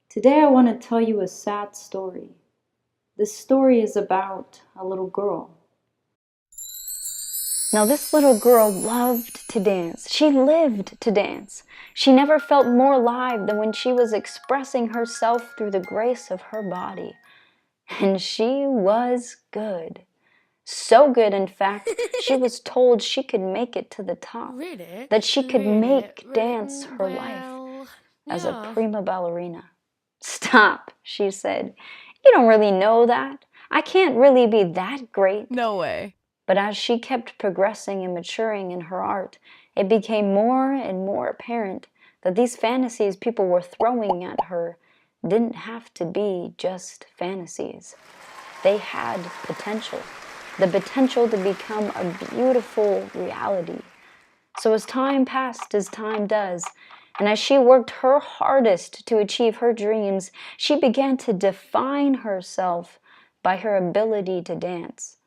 Today I want to tell you a sad story. This story is about a little girl. Now this little girl loved to dance. She lived to dance. She never felt more alive than when she was expressing herself through the grace of her body. And she was good. So good, in fact, she was told she could make it to the top. That she could make dance her life as a prima ballerina. Stop, she said. You don't really know that. I can't really be that great. No way. But as she kept progressing and maturing in her art, it became more and more apparent that these fantasies people were throwing at her didn't have to be just fantasies. They had potential, the potential to become a beautiful reality. So as time passed, as time does, and as she worked her hardest to achieve her dreams, she began to define herself by her ability to dance.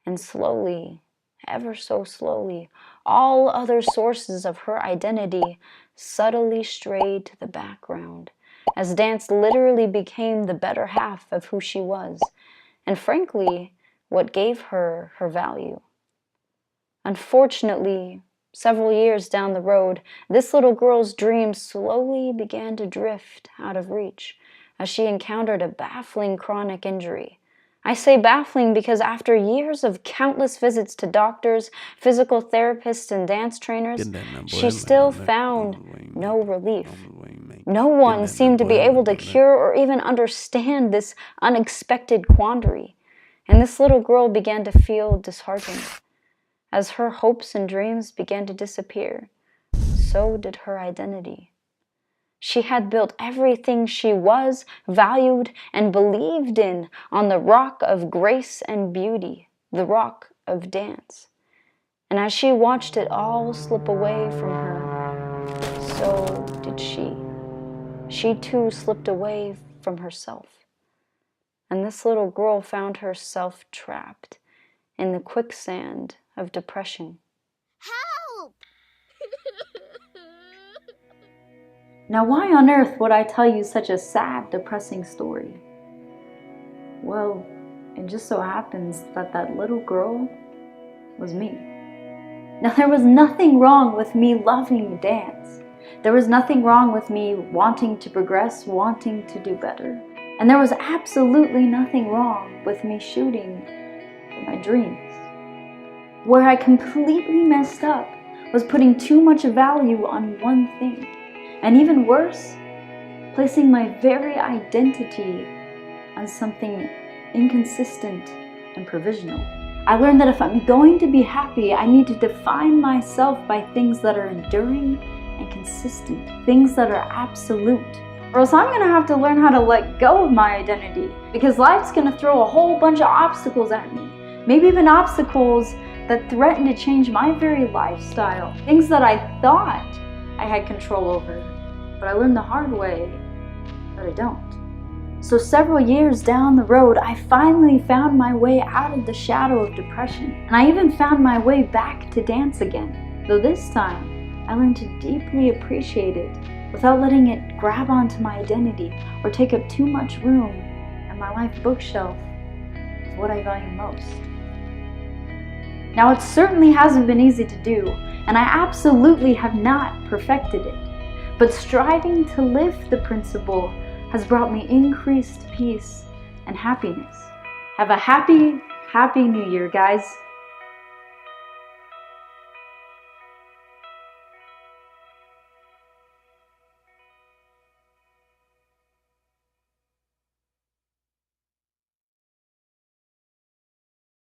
And slowly, ever so slowly, all other sources of her identity subtly strayed to the background, as dance literally became the better half of who she was, and frankly, what gave her her value. Unfortunately, several years down the road, this little girl's dreams slowly began to drift out of reach as she encountered a baffling chronic injury. I say baffling because after years of countless visits to doctors, physical therapists, and dance trainers, she still found no relief. No one seemed to be able to cure or even understand this unexpected quandary, and this little girl began to feel disheartened. As her hopes and dreams began to disappear, so did her identity. She had built everything she was, valued, and believed in on the rock of grace and beauty, the rock of dance. And as she watched it all slip away from her, so did she. She too slipped away from herself. And this little girl found herself trapped in the quicksand of depression. Help! Now, why on earth would I tell you such a sad, depressing story? Well, it just so happens that that little girl was me. Now, there was nothing wrong with me loving dance. There was nothing wrong with me wanting to progress, wanting to do better. And there was absolutely nothing wrong with me shooting for my dreams. Where I completely messed up was putting too much value on one thing. And even worse, placing my very identity on something inconsistent and provisional. I learned that if I'm going to be happy, I need to define myself by things that are enduring and consistent, things that are absolute. Or else I'm going to have to learn how to let go of my identity, because life's going to throw a whole bunch of obstacles at me. Maybe even obstacles that threaten to change my very lifestyle. Things that I thought I had control over, but I learned the hard way that I don't. So several years down the road, I finally found my way out of the shadow of depression, and I even found my way back to dance again. Though this time, I learned to deeply appreciate it without letting it grab onto my identity or take up too much room in my life bookshelf of what I value most. Now, it certainly hasn't been easy to do, and I absolutely have not perfected it. But striving to live the principle has brought me increased peace and happiness. Have a happy, happy New Year, guys.